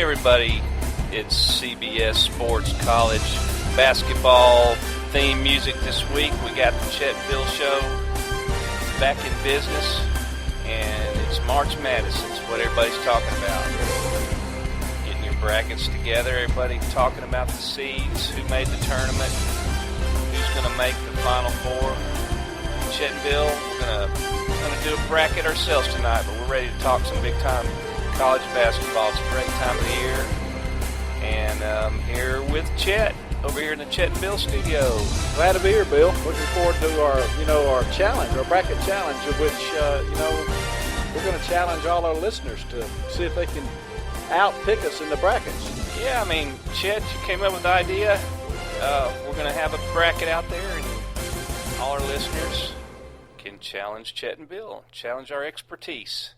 everybody. It's CBS Sports College basketball theme music this week. We got the Chet and Bill Show back in business, and it's March Madness. It's what everybody's talking about. Getting your brackets together, everybody talking about the seeds, who made the tournament, who's going to make the Final Four. Chet and Bill, we're going to do a bracket ourselves tonight, but we're ready to talk some big-time college basketball. It's a great time of the year. And I'm here with Chet over here in the Chet and Bill studio. Glad to be here, Bill. Looking forward to our challenge, our bracket challenge, of which we're going to challenge all our listeners to see if they can outpick us in the brackets. Yeah, I mean, Chet, you came up with the idea. We're going to have a bracket out there, and all our listeners can challenge Chet and Bill, challenge our expertise.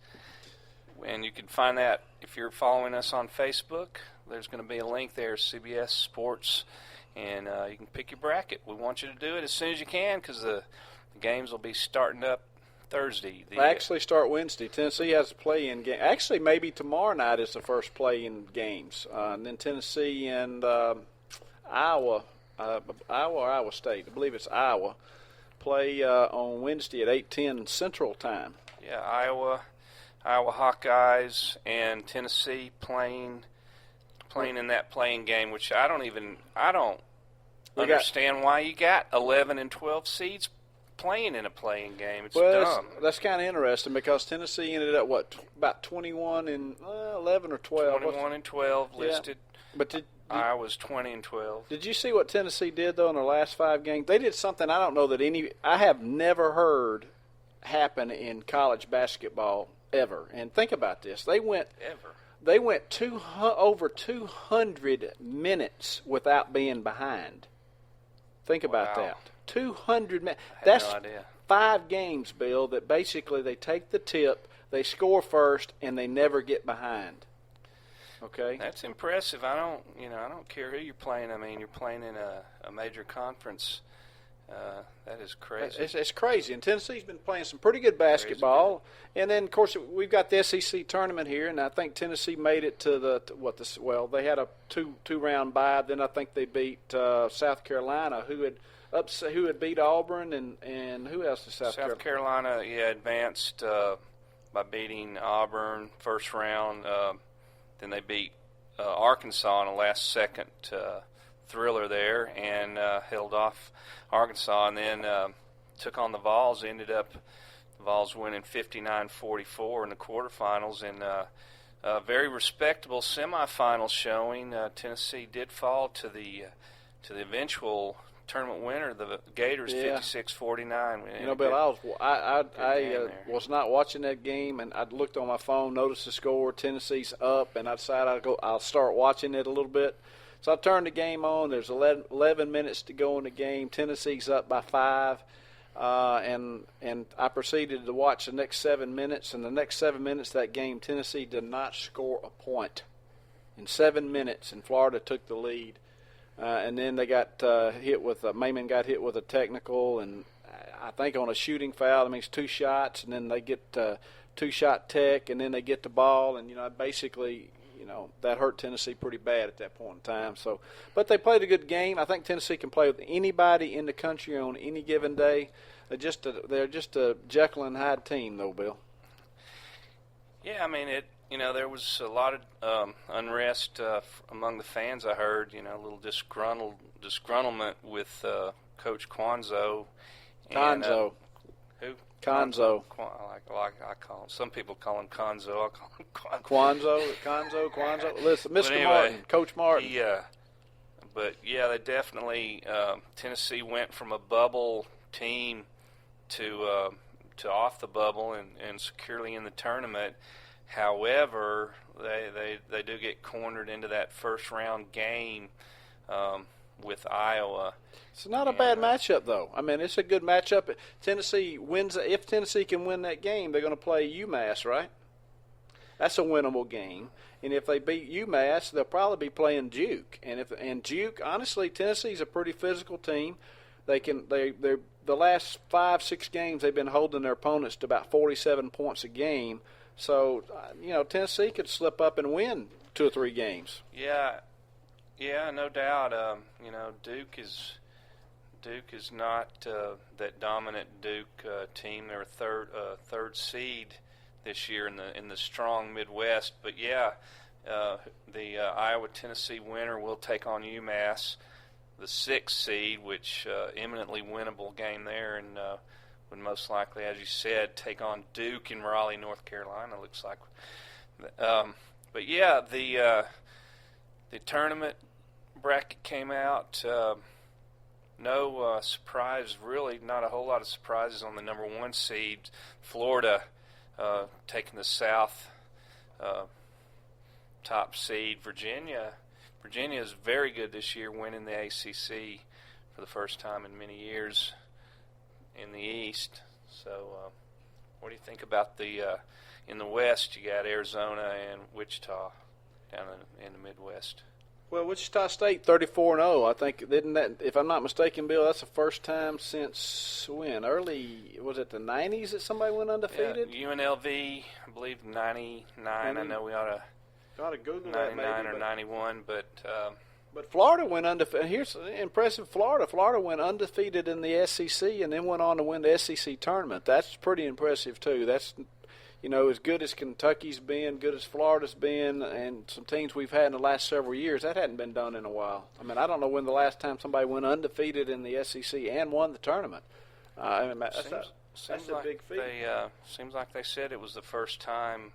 And you can find that if you're following us on Facebook. There's going to be a link there, CBS Sports, and you can pick your bracket. We want you to do it as soon as you can because the games will be starting up Thursday. They actually start Wednesday. Tennessee has a play-in game. Actually, maybe tomorrow night is the first play-in games. And then Tennessee and Iowa or Iowa State, I believe it's Iowa, play on Wednesday at 8:10 Central Time. Yeah, Iowa Hawkeyes and Tennessee playing in that playing game, which I don't understand why you got 11 and 12 seeds playing in a playing game. It's dumb. That's kind of interesting because Tennessee ended up about 21 and 11 or 12. 21 and 12 listed. Yeah. But Iowa's 20 and 12. Did you see what Tennessee did though in their last 5 games? They did something I don't know that I have never heard happen in college basketball ever. And think about this. They went over 200 minutes without being behind. Think about that. 200 minutes. That's no idea. 5 games, Bill, that basically they take the tip, they score first, and they never get behind. Okay? That's impressive. I don't care who you're playing. I mean, you're playing in a major conference. That is crazy. It's crazy. And Tennessee's been playing some pretty good basketball. And then, of course, we've got the SEC tournament here, and I think Tennessee made it to they had a two-round bye. Then I think they beat South Carolina, who had beat Auburn, and who else is South Carolina? South Carolina, advanced by beating Auburn first round. Then they beat Arkansas in a last-second thriller there and held off Arkansas, and then took on the Vols. Ended up the Vols winning 59-44 in the quarterfinals, and a very respectable semifinal showing. Tennessee did fall to the eventual tournament winner, the Gators, 56-49. Bill, I was not watching that game, and I looked on my phone, noticed the score. Tennessee's up, and I decided I'll start watching it a little bit. So I turned the game on. There's 11 minutes to go in the game. Tennessee's up by 5, and I proceeded to watch the next 7 minutes. In the next 7 minutes of that game, Tennessee did not score a point in 7 minutes, and Florida took the lead. And then they got hit with Maimon got hit with a technical, and I think on a shooting foul. I mean, it's 2 shots, and then they get 2-shot tech, and then they get the ball, and basically. That hurt Tennessee pretty bad at that point in time. But they played a good game. I think Tennessee can play with anybody in the country on any given day. They're just a Jekyll and Hyde team, though, Bill. Yeah, I mean there was a lot of unrest among the fans. I heard a little disgruntlement with Coach Cuonzo. Cuonzo. Who? Conzo. I call him. Some people call him Conzo. I call him Cuonzo. Listen, Mr. Anyway, Martin, Coach Martin. They definitely Tennessee went from a bubble team to off the bubble and securely in the tournament. However, they do get cornered into that first round game with Iowa. It's not a bad matchup, though. I mean, it's a good matchup. Tennessee wins. If Tennessee can win that game, they're going to play UMass, right? That's a winnable game. And if they beat UMass, they'll probably be playing Duke. And Duke, honestly, Tennessee's a pretty physical team. They're the last 5-6 games they've been holding their opponents to about 47 points a game. So, Tennessee could slip up and win 2 or 3 games. Yeah, no doubt. Duke is not that dominant Duke team. They're a third seed this year in the strong Midwest. But the Iowa-Tennessee winner will take on UMass, the 6th seed, which eminently winnable game there, and would most likely, as you said, take on Duke in Raleigh, North Carolina. Looks like. The tournament bracket came out. No surprise, really, not a whole lot of surprises on the number 1 seed. Florida taking the South top seed. Virginia is very good this year, winning the ACC for the first time in many years in the East. So what do you think about in the West? You got Arizona and Wichita down in the Midwest. Well, Wichita State 34-0. I think, didn't that, if I'm not mistaken, Bill, that's the first time since when? Early, was it the 90s that somebody went undefeated? Yeah, UNLV, I believe 99. I know we ought to Google 99 that maybe, or 91, but Florida went undefeated. Here's impressive. Florida went undefeated in the SEC and then went on to win the SEC tournament. That's pretty impressive too. That's, as good as Kentucky's been, good as Florida's been, and some teams we've had in the last several years, that hadn't been done in a while. I mean, I don't know when the last time somebody went undefeated in the SEC and won the tournament. That's a big feat. Seems like they said it was the first time.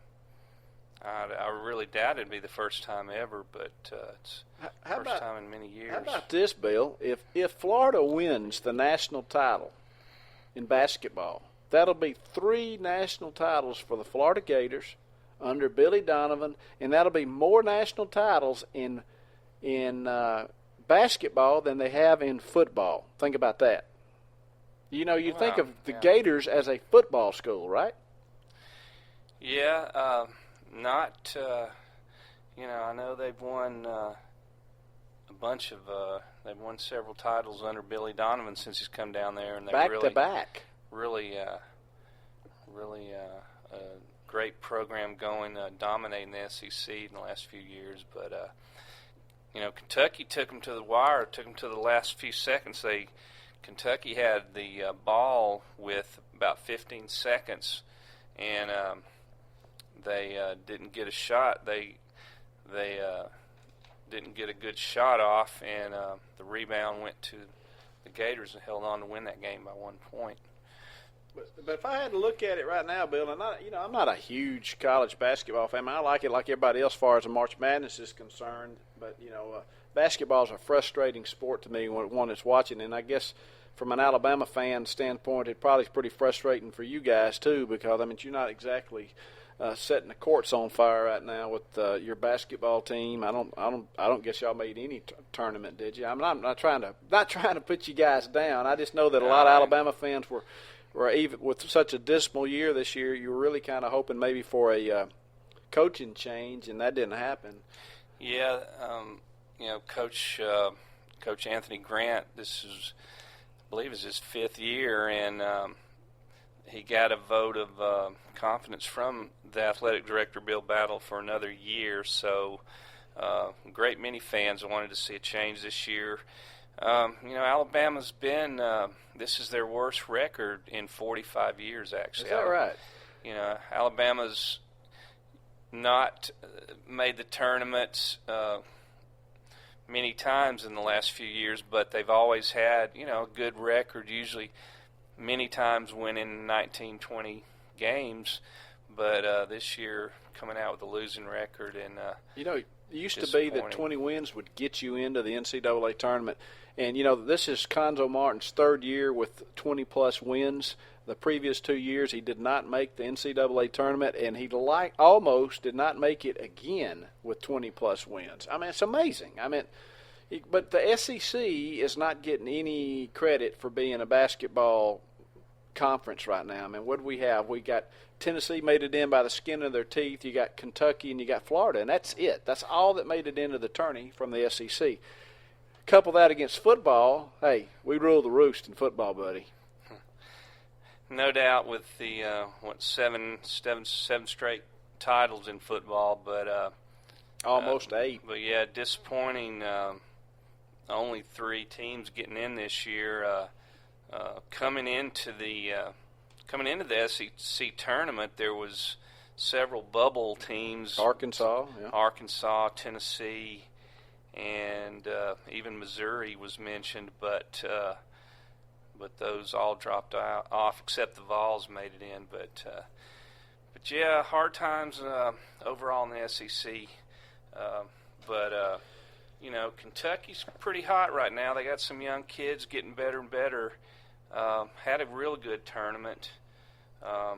I really doubt it'd be the first time ever, but it's the first time in many years. How about this, Bill? If Florida wins the national title in basketball, that'll be 3 national titles for the Florida Gators under Billy Donovan, and that'll be more national titles in basketball than they have in football. Think about that. You think of the Gators as a football school, right? Yeah, not. I know they've won a bunch of. They've won several titles under Billy Donovan since he's come down there, and they back to back. Really a great program going, dominating the SEC in the last few years. But Kentucky took them to the wire, took them to the last few seconds. Kentucky had the ball with about 15 seconds, and they didn't get a shot. They didn't get a good shot off, and the rebound went to the Gators and held on to win that game by 1 point. But if I had to look at it right now, Bill, and I'm not a huge college basketball fan. I like it like everybody else as far as the March Madness is concerned. But, basketball is a frustrating sport to me when one is watching. And I guess from an Alabama fan standpoint, it probably is pretty frustrating for you guys too, because, you're not exactly setting the courts on fire right now with your basketball team. I don't guess y'all made any tournament, did you? I'm not trying to put you guys down. I just know that a lot of Alabama fans were even with such a dismal year this year, you were really kind of hoping maybe for a coaching change, and that didn't happen. Yeah, Coach Anthony Grant, I believe is his 5th year, and he got a vote of confidence from the athletic director, Bill Battle, for another year. So a great many fans wanted to see a change this year. Alabama's been, this is their worst record in 45 years, actually. Is that right? Alabama's not made the tournaments many times in the last few years, but they've always had, a good record, usually many times winning 19, 20 games. But this year coming out with a losing record. And it used to be that 20 wins would get you into the NCAA tournament. And, this is Conzo Martin's 3rd year with 20-plus wins. The previous 2 years, he did not make the NCAA tournament, and he almost did not make it again with 20-plus wins. It's amazing. But the SEC is not getting any credit for being a basketball conference right now. What do we have? We got Tennessee made it in by the skin of their teeth. You got Kentucky and you got Florida, and that's it. That's all that made it into the tourney from the SEC. Couple that against football, hey, we rule the roost in football, buddy. No doubt with the seven straight titles in football, but Almost 8. But yeah, disappointing. Only 3 teams getting in this year. Coming into the SEC tournament, there was several bubble teams. Arkansas, Tennessee, and even Missouri was mentioned, but those all dropped off except the Vols made it in. But yeah, hard times overall in the SEC. Kentucky's pretty hot right now. They got some young kids getting better and better. Had a real good tournament. I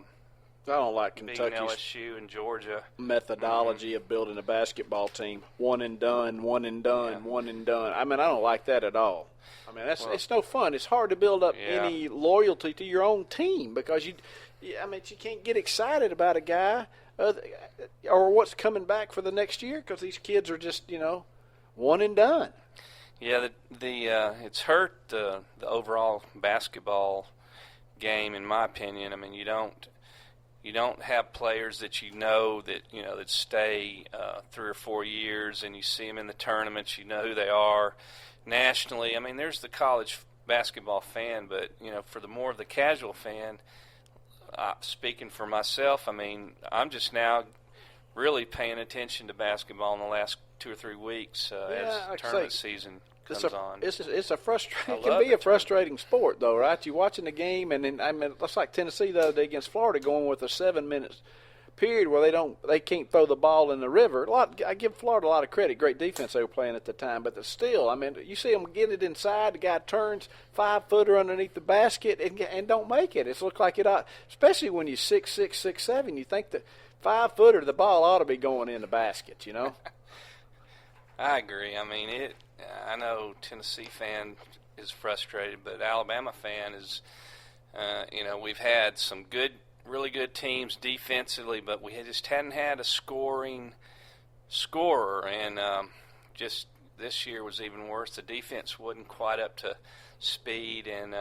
don't like Kentucky's LSU and Georgia methodology of building a basketball team. One and done, one and done, one and done. I mean, I don't like that at all. I mean, it's no fun. It's hard to build up any loyalty to your own team because you can't get excited about a guy or what's coming back for the next year because these kids are just, one and done. Yeah, it's hurt the overall basketball game, in my opinion. I mean, you don't have players that that stay 3 or 4 years, and you see them in the tournaments. You know who they are nationally. I mean, there's the college basketball fan, but for the more of the casual fan, speaking for myself, I mean, I'm just now really paying attention to basketball in the last 2 or 3 weeks as tournament season comes on. It's a frustrating. It can be a frustrating sport, though, right? You're watching the game, and then it's like Tennessee the other day against Florida, going with a 7-minute period where they can't throw the ball in the river. I give Florida a lot of credit. Great defense they were playing at the time, but still, I mean, you see them get it inside. The guy turns 5-footer underneath the basket and don't make it. It's looked like it ought, especially when you're 6'6", 6'7". You think that 5-footer, the ball ought to be going in the basket, I agree. I mean, I know Tennessee fan is frustrated, but Alabama fan is, we've had some really good teams defensively, but we just hadn't had a scorer, and just this year was even worse. The defense wasn't quite up to speed, and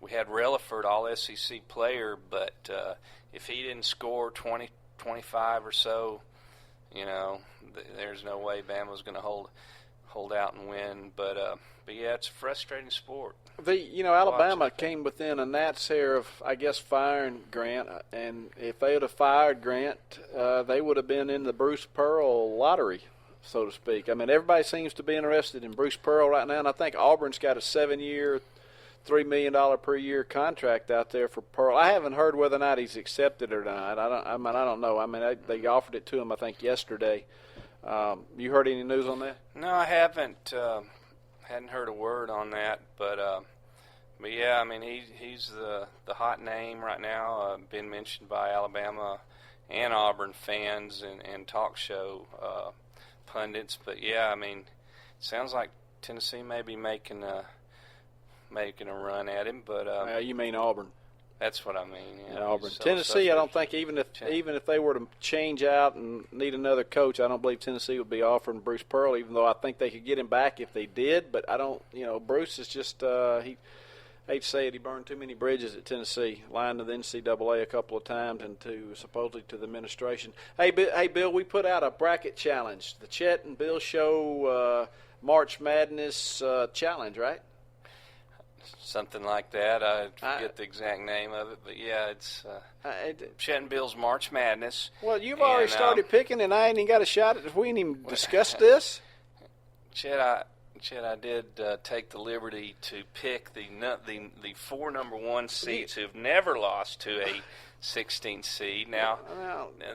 we had Relaford, all SEC player, but if he didn't score 20, 25 or so, there's no way Bama was going to hold out and win. But yeah, it's a frustrating sport. Alabama came within a gnat's hair of, I guess, firing Grant, and if they would have fired Grant, they would have been in the Bruce Pearl lottery, so to speak. I mean, everybody seems to be interested in Bruce Pearl right now, and I think Auburn's got a 7-year, $3 million per year contract out there for Pearl. I haven't heard whether or not he's accepted or not. I don't know. I mean, they offered it to him, I think, yesterday. You heard any news on that? No, I haven't. Hadn't heard a word on that. But yeah, I mean, he's the hot name right now. Been mentioned by Alabama and Auburn fans and talk show pundits. But yeah, I mean, it sounds like Tennessee may be making a run at him, but you mean Auburn? That's what I mean. Yeah, Auburn, Tennessee. I don't think even if they were to change out and need another coach, I don't believe Tennessee would be offering Bruce Pearl. Even though I think they could get him back if they did, but I don't. Bruce is just he. Hate to say it, he burned too many bridges at Tennessee, lying to the NCAA a couple of times and supposedly to the administration. Hey, Bill, we put out a bracket challenge, the Chet and Bill Show March Madness challenge, right? Something like that. I forget the exact name of it, but yeah, it's Chet and Bill's March Madness. Well, you've already started picking, and I ain't even got a shot at it. We ain't even discussed this. Chet, I did take the liberty to pick the 4 number 1 seeds who've never lost to a 16th seed. Now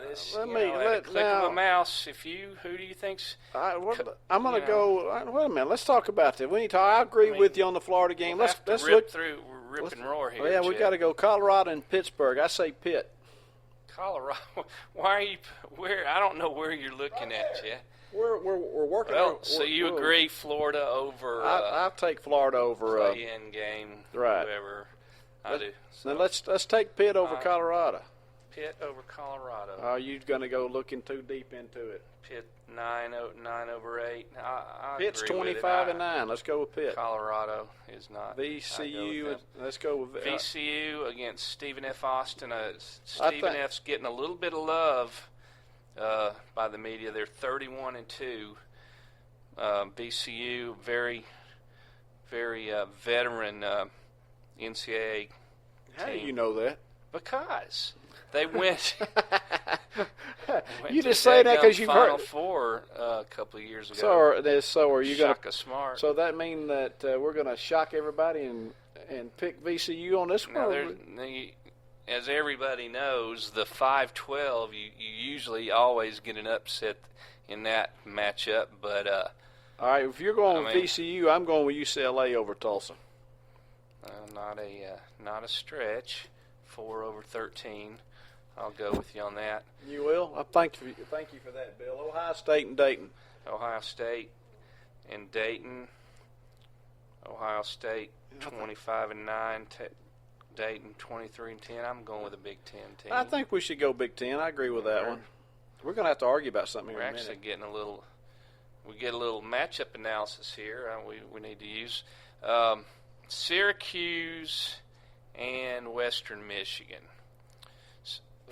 this, at a click of a mouse, who do you think's? I'm going to go. Wait a minute. Let's talk about this. We need to. I agree with you on the Florida game. Let's rip and roar here. Oh, yeah, we got to go Colorado and Pittsburgh. I say Pitt. Colorado. Why are you? Where? I don't know where you're looking at, Chet. We're working. Well, so you agree Florida over? I'll take Florida over play-in game. Right. Whoever. I do. So now let's take Pitt over Colorado. Pitt over Colorado. Are you going to go looking too deep into it? Pitt 9 over 8. I Pitt's agree 25-9. Let's go with Pitt. Colorado is not. VCU. Let's go with VCU against Stephen F. Austin. Stephen F's getting a little bit of love by the media. They're 31-2. VCU, very veteran NCAA How team. do you know that? Because they went. You just say that because you've Final heard. Four a couple of years ago. So are you going Shaka Smart? So that mean that we're going to shock everybody and pick VCU on this Now, one? as everybody knows, the 5-12, you usually always get an upset in that matchup. But all right, if you're going with VCU, I'm going with UCLA over Tulsa. Not a stretch. 4/13. I'll go with you on that. You will. I thank you for that, Bill. Ohio State and Dayton. Ohio State and Dayton. Ohio State 25-9. Dayton 23-10. I'm going with a Big Ten team. I think we should go Big Ten. I agree with that one. We're going to have to argue about something here We're in a minute. actually getting a little. We get a little matchup analysis here. We need to use Syracuse and Western Michigan.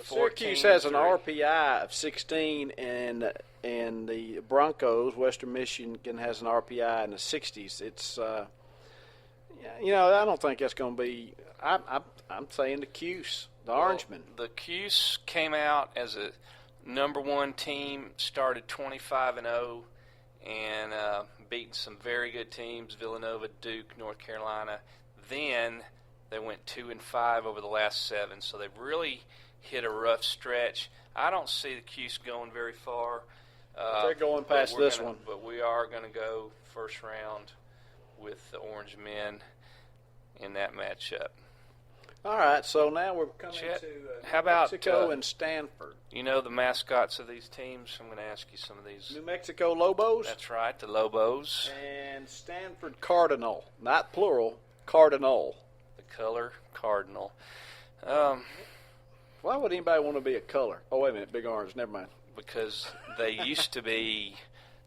Syracuse has an RPI of 16, and the Broncos, Western Michigan, has an RPI in the 60s. It's, I don't think that's going to be. I'm saying the Cuse, the Orangemen. The Cuse came out as a number one team, started 25-0, and beaten some very good teams: Villanova, Duke, North Carolina. Then they went 2-5 over the last 7, so they've really hit a rough stretch. I don't see the Cuse going very far. They're going past this one. But we are going to go first round with the Orange Men in that matchup. All right, so now we're coming Chet, to how about Mexico and Stanford. You know the mascots of these teams? I'm going to ask you some of these. New Mexico Lobos. That's right, the Lobos. And Stanford Cardinal, not plural, Cardinal. The color Cardinal. Why would anybody want to be a color? Oh, wait a minute, Big Orange, never mind. Because they used to be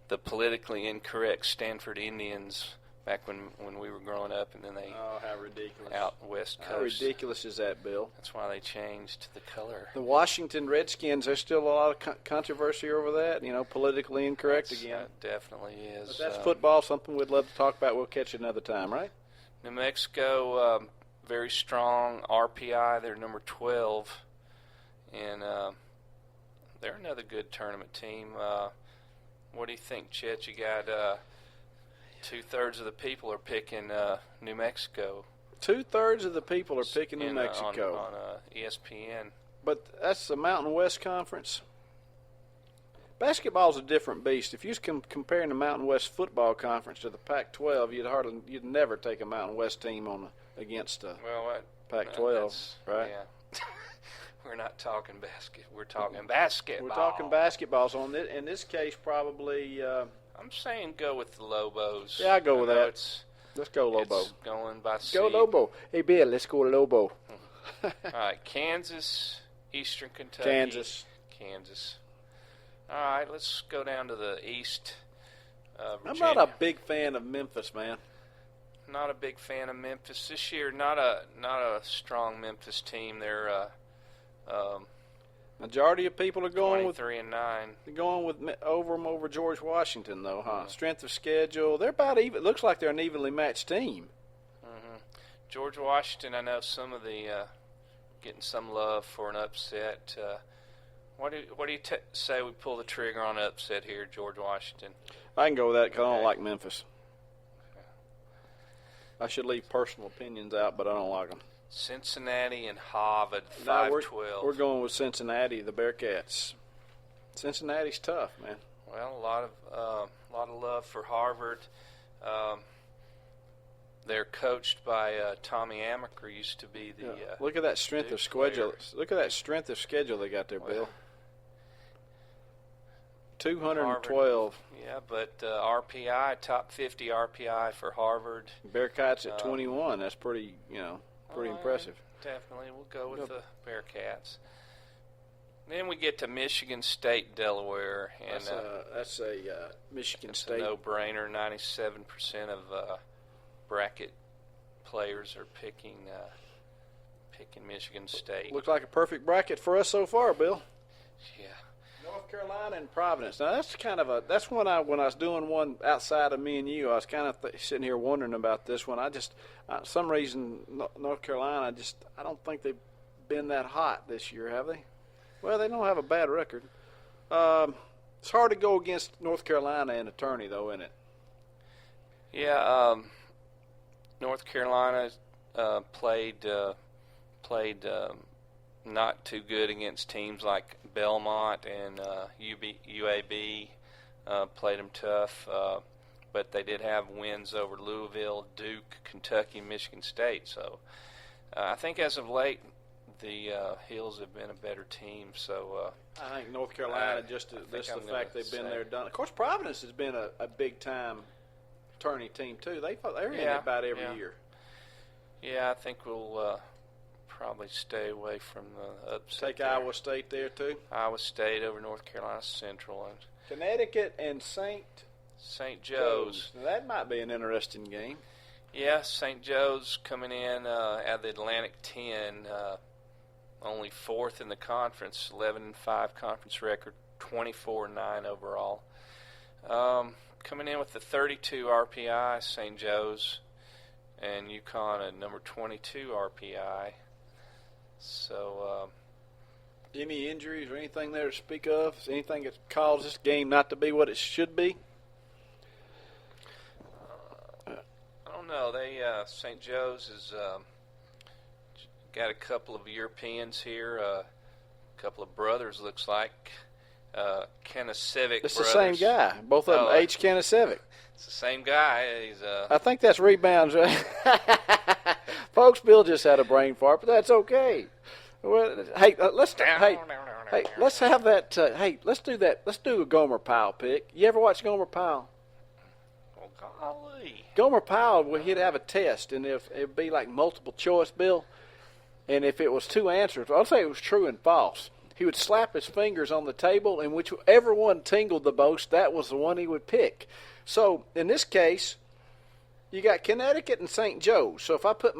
the politically incorrect Stanford Indians back when we were growing up, and then they how ridiculous. Out west coast. How ridiculous is that, Bill? That's why they changed the color. The Washington Redskins, there's still a lot of controversy over that, politically incorrect again. Definitely is. But that's football, something we'd love to talk about. We'll catch it another time, right? New Mexico, very strong RPI. They're number 12. And they're another good tournament team. What do you think, Chet? You got 2/3 of the people are picking New Mexico. 2/3 of the people are picking New Mexico. On ESPN. But that's the Mountain West Conference. Basketball's a different beast. If you was comparing the Mountain West Football Conference to the Pac-12, you'd never take a Mountain West team against Pac-12, right? Yeah. We're not talking basket. We're talking basketball. We're talking basketball. So in this case, probably. I'm saying go with the Lobos. Yeah, I go with that. Let's go Lobo. It's going by seed. Go Lobo. Hey, Bill, let's go Lobo. All right, Kansas, Eastern Kentucky. Kansas. All right, let's go down to the East. Virginia. I'm not a big fan of Memphis, man. Not a big fan of Memphis this year. Not a strong Memphis team. They're majority of people are going 23-9. They're going with over George Washington, though, huh? Mm-hmm. Strength of schedule. They're about even. It looks like they're an evenly matched team. Mm-hmm. George Washington. I know some of the getting some love for an upset. What do you say we pull the trigger on an upset here, George Washington? I can go with that because I don't like Memphis. I should leave personal opinions out, but I don't like them. Cincinnati and Harvard, 5-12. We're going with Cincinnati, the Bearcats. Cincinnati's tough, man. Well, a lot of love for Harvard. They're coached by Tommy Amaker, used to be the. Look at that strength of schedule. Look at that strength of schedule they got there, Bill. 212. Yeah, but RPI, top 50 RPI for Harvard. Bearcats at 21. That's pretty, pretty impressive. Definitely. We'll go with the Bearcats. Then we get to Michigan State, Delaware. And that's a Michigan State. A no-brainer. 97% of bracket players are picking Michigan State. Looks like a perfect bracket for us so far, Bill. Yeah. North Carolina and Providence. Now that's when I was doing one outside of me and you. I was kind of sitting here wondering about this one. Some reason North Carolina I don't think they've been that hot this year, have they? Well, they don't have a bad record. It's hard to go against North Carolina in a tourney, though, isn't it? Yeah, North Carolina played not too good against teams like Belmont and UAB. Played them tough, but they did have wins over Louisville, Duke, Kentucky, Michigan State. So I think as of late, the Heels have been a better team. So I think North Carolina, just the fact they've been there, done. Of course, Providence has been a big time tourney team too. They're in it about every year. Yeah, I think we'll probably stay away from the upset. Take Iowa State there too. Iowa State over North Carolina Central and Connecticut and St. Joe's. Now, that might be an interesting game. Yeah, St. Joe's coming in at the Atlantic 10, only fourth in the conference, 11-5 conference record, 24-9 overall. Coming in with the 32 RPI, St. Joe's, and UConn at number 22 RPI. So, any injuries or anything there to speak of? Anything that caused this game not to be what it should be? I don't know. St. Joe's has got a couple of Europeans here, a couple of brothers, looks like. Kanasevic It's brothers. the same guy. Both of them, H. Kanasevic. It's the same guy. I think that's rebounds, right? Folks, Bill just had a brain fart, but that's okay. Well, hey, let's have that. Let's do that. Let's do a Gomer Pyle pick. You ever watch Gomer Pyle? Oh, golly. Gomer Pyle, he'd have a test, and it'd be like multiple choice, Bill. And if it was two answers, I'll say it was true and false. He would slap his fingers on the table, and whichever one tingled the most, that was the one he would pick. So in this case, you got Connecticut and St. Joe's. So if I put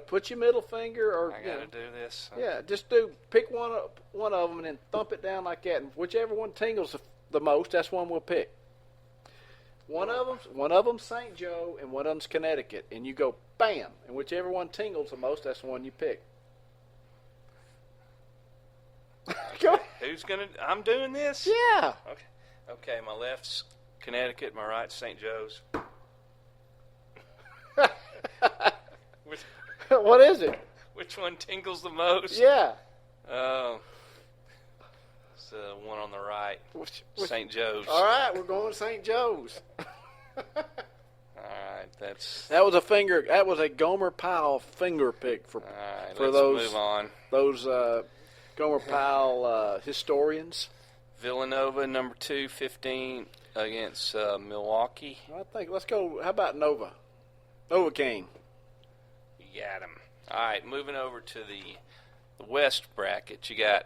put your middle finger, or I gotta do this. Yeah, just pick one of them and then thump it down like that, and whichever one tingles the most, that's one we'll pick. One of them's St. Joe, and one of them's Connecticut, and you go bam, and whichever one tingles the most, that's the one you pick. Who's gonna? I'm doing this. Yeah. Okay. My left's Connecticut, my right's St. Joe's. What is it? Which one tingles the most? Yeah. Oh, it's the one on the right. St. Joe's. All right, we're going to St. Joe's. All right, that was a Gomer Pyle finger pick for let's those move on. Those Gomer Pyle historians. Villanova number 2-15 against Milwaukee. I think let's go. How about Nova? Nova King. You got him. All right, moving over to the West bracket. You got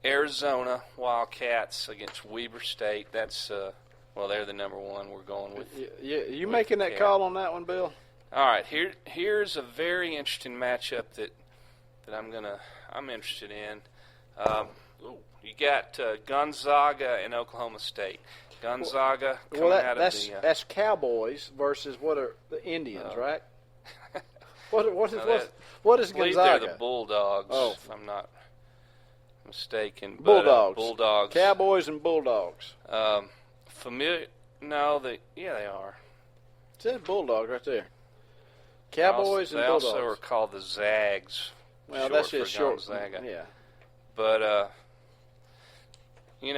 Arizona Wildcats against Weber State. That's they're the number one. We're going with. You making that call on that one, Bill? All right. Here's a very interesting matchup that I'm interested in. You got Gonzaga and Oklahoma State. Gonzaga coming out of the. That's Cowboys versus what are the Indians, right? What is Gonzaga? They're the Bulldogs. Oh. If I'm not mistaken. Bulldogs. Bulldogs. Cowboys and Bulldogs. Familiar? No, they are. It says Bulldogs right there. Cowboys and Bulldogs. They also are called the Zags. Well, that's just short. Gonzaga. Yeah. But you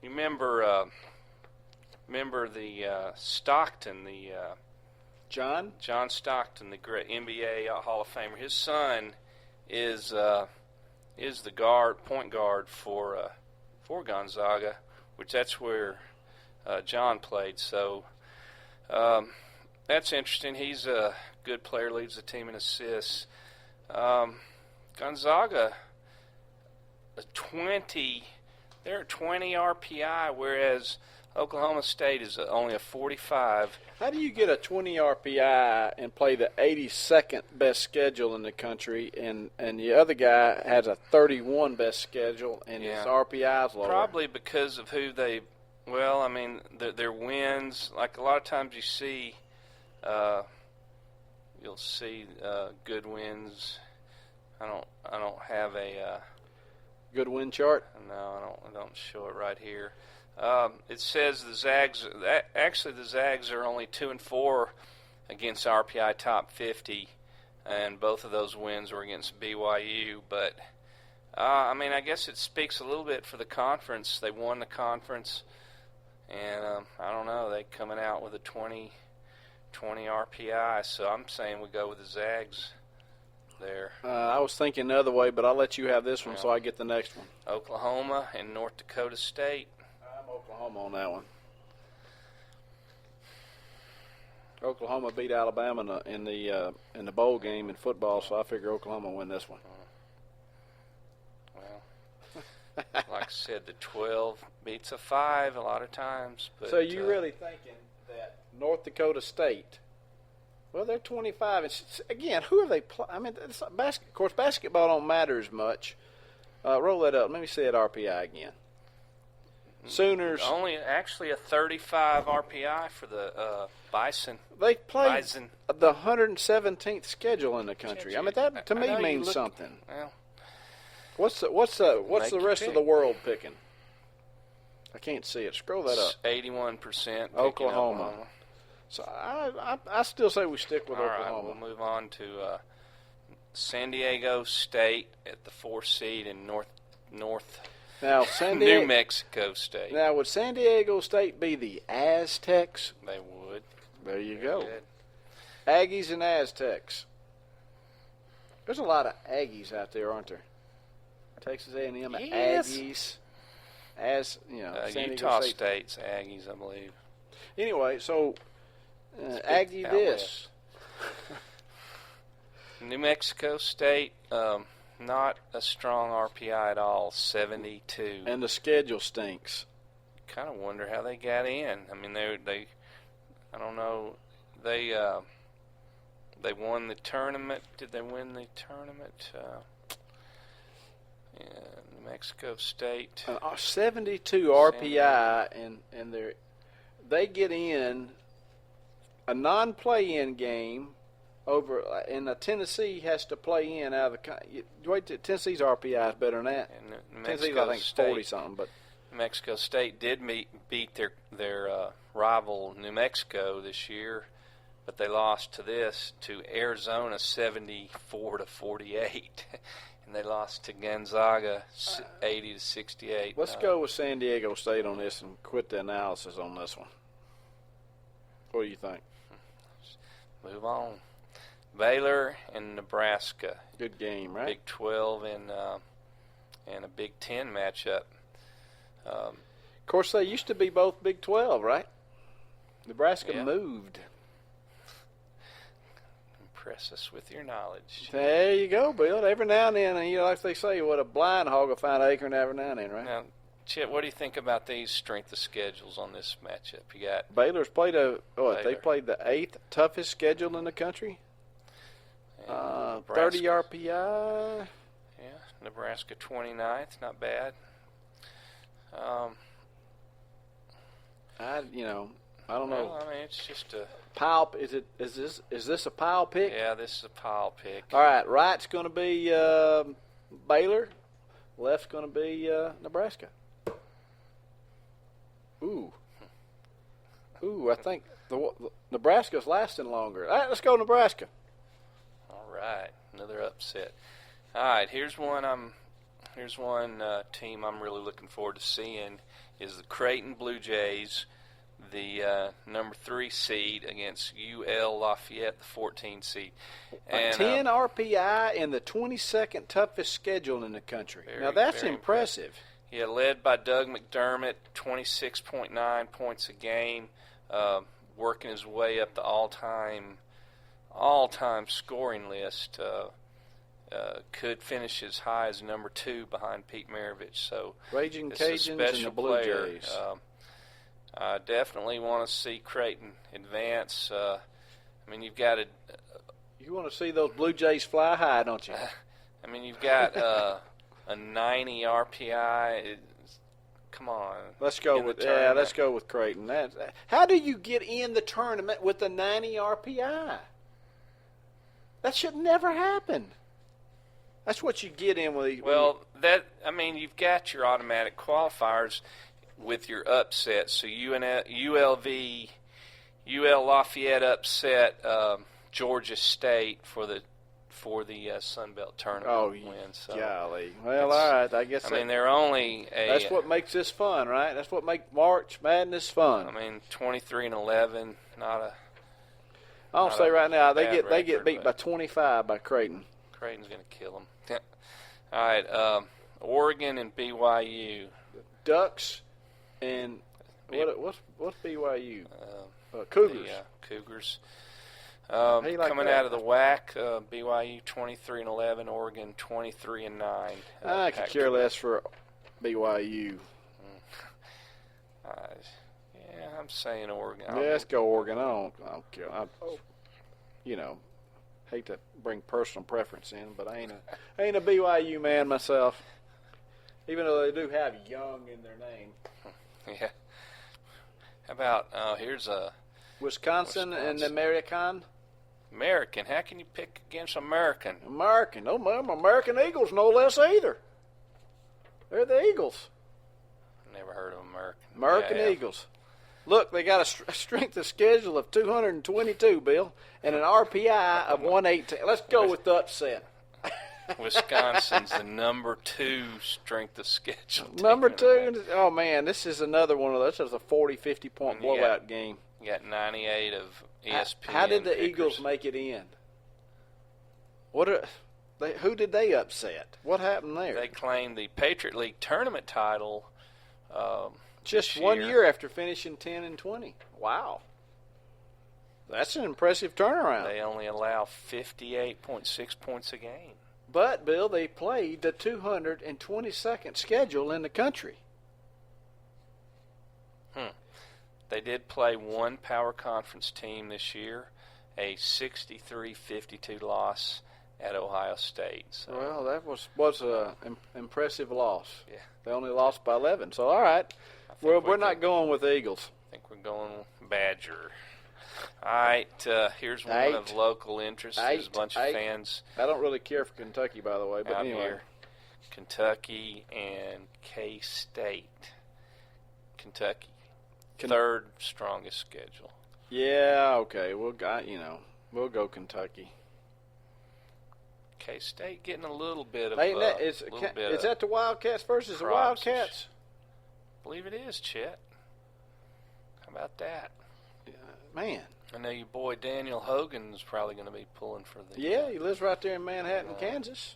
remember the Stockton, the John Stockton, the great NBA Hall of Famer. His son is the point guard for Gonzaga, which that's where John played. So that's interesting. He's a good player, leads the team in assists. Gonzaga, they're at 20 RPI, whereas Oklahoma State is only a 45. How do you get a 20 RPI and play the 82nd best schedule in the country, and the other guy has a 31 best schedule, and his RPI is lower? Probably because of who they. Well, I mean, their wins. Like a lot of times, you see, you'll see good wins. I don't have a good win chart. No, I don't show it right here. It says the Zags. Actually, the Zags are only 2-4 against RPI top 50, and both of those wins were against BYU. But I mean, I guess it speaks a little bit for the conference. They won the conference, and I don't know. They coming out with a 20 RPI. So I'm saying we go with the Zags there. I was thinking the other way, but I'll let you have this one so I get the next one. Oklahoma and North Dakota State. I'm Oklahoma on that one. Oklahoma beat Alabama in the bowl game in football, so I figure Oklahoma will win this one. Well, like I said, the 12 beats a 5 a lot of times. But, so you really thinking that North Dakota State? Well, they're 25. And again, who are they playing? I mean, of course, basketball don't matter as much. Roll that up. Let me see that RPI again. Sooners. Only actually a 35 RPI for the Bison. They played the 117th schedule in the country. I mean, that to me means something. Well, what's the rest of the world picking? I can't see it. Scroll that up. 81% Oklahoma. So I still say we stick with Oklahoma. All right, we'll move on to San Diego State at the 4th seed in North now, New Mexico State. Now, would San Diego State be the Aztecs? They would. There you go. Aggies and Aztecs. There's a lot of Aggies out there, aren't there? Texas A&M, Aggies. San Utah Diego State's Aggies, I believe. Anyway, so Aggie this. New Mexico State, not a strong RPI at all, 72. And the schedule stinks. Kind of wonder how they got in. I mean, they I don't know. They won the tournament. Did they win the tournament? New Mexico State. 72 RPI, and they get in a non-play-in game. And Tennessee has to play in out of the. Tennessee's RPI is better than that. Tennessee's, I think, 40-something. But New Mexico State did beat their rival New Mexico this year, but they lost to Arizona 74-48, and they lost to Gonzaga 80-68. Let's go with San Diego State on this and quit the analysis on this one. What do you think? Move on. Baylor and Nebraska. Good game, right? Big 12 and a Big 10 matchup. Of course, they used to be both Big 12, right? Nebraska moved. Impress us with your knowledge. There you go, Bill. Every now and then, like they say, what a blind hog will find an acorn every now and then, right? Now, Chet, what do you think about these strength of schedules on this matchup? You got Baylor's played they played the 8th toughest schedule in the country. 30 RPI. Yeah, Nebraska 29th, not bad. I don't know. Well, I mean, it's just a pile. Is this a pile pick? Yeah, this is a pile pick. All right, right's going to be Baylor, left's going to be Nebraska. Ooh, I think the Nebraska's lasting longer. All right, let's go Nebraska. All right, another upset. All right, here's one team I'm really looking forward to seeing is the Creighton Blue Jays, the number 3 seed against UL Lafayette, the 14 seed. And, 10 RPI in the 22nd toughest schedule in the country. Now that's impressive. Yeah, led by Doug McDermott, 26.9 points a game, working his way up the all-time scoring list. Could finish as high as number 2 behind Pete Maravich. So Raging Cajuns and the Blue Jays. I definitely want to see Creighton advance. I mean, you've got to. You want to see those Blue Jays fly high, don't you? I mean, you've got a 90 RPI. Come on. Let's go with Creighton. How do you get in the tournament with a 90 RPI? That should never happen. That's what you get in with. You've got your automatic qualifiers with your upsets. So UL Lafayette upset Georgia State for the Sun Belt tournament win. So golly. Well, all right. I guess. They're only that's what makes this fun, right? That's what makes March Madness fun. 23-11, not a. I'll say right now they get beat by 25 by Creighton. Creighton's going to kill them. All right, Oregon and BYU. Ducks and what's BYU? Cougars. Cougars. Coming out of the WAC, BYU 23-11, Oregon 23-9. I could care less for BYU. I'm saying Oregon. Let's go Oregon. I don't care. Hate to bring personal preference in, but I ain't a BYU man myself. Even though they do have Young in their name. Yeah. How about here's a Wisconsin and the American. American. How can you pick against American? American. No, ma'am. American Eagles, no less either. They're the Eagles. Never heard of American. American Eagles. Look, they got a strength of schedule of 222, Bill, and an RPI of 118. Let's go with the upset. Wisconsin's the number 2 strength of schedule. Number 2. Oh, man, this is another one of those. This is a 40, 50-point blowout game. You got 98 of ESPN. How did the pickers. Eagles make it in? Who did they upset? What happened there? They claimed the Patriot League tournament title just 1 year after finishing 10-20. Wow. That's an impressive turnaround. They only allow 58.6 points a game. But, Bill, they played the 222nd schedule in the country. They did play one power conference team this year, a 63-52 loss at Ohio State. So. Well, that was an impressive loss. Yeah. They only lost by 11. So, all right. We're not going with the Eagles. I think we're going with Badger. All right, here's one of local interest. There's a bunch of fans. I don't really care for Kentucky, by the way, but anyway. Here. Kentucky and K-State. Kentucky, third strongest schedule. Yeah, okay. We'll go Kentucky. K-State getting a little bit of. Is that the Wildcats versus the Wildcats? I believe it is, Chet. How about that? Man. I know your boy Daniel Hogan is probably going to be pulling for the. Yeah, he lives right there in Manhattan, Kansas.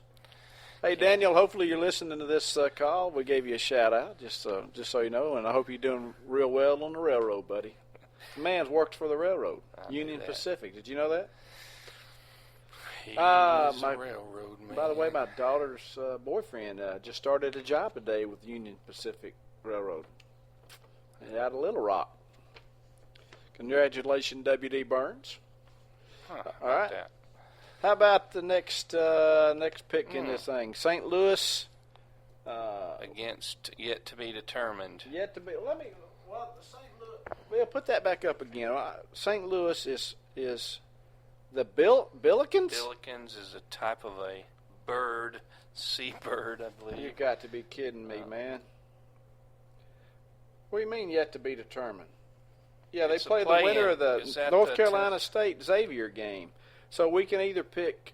Hey, Daniel, hopefully you're listening to this call. We gave you a shout-out, just so you know, and I hope you're doing real well on the railroad, buddy. The man's worked for the railroad, Union Pacific. Did you know that? He's a railroad man. By the way, my daughter's boyfriend just started a job today with Union Pacific Railroad out of Little Rock. Congratulations, W.D. Burns. All right. That. How about the next pick in this thing? St. Louis. Against yet to be determined. Yet to be. The St. Louis. Well, put that back up again. St. Louis is the Billikens? Billikens is a type of a bird, seabird, I believe. You got to be kidding me, man. What do you mean yet to be determined? Yeah, they play the winner of the North Carolina State Xavier game. So we can either pick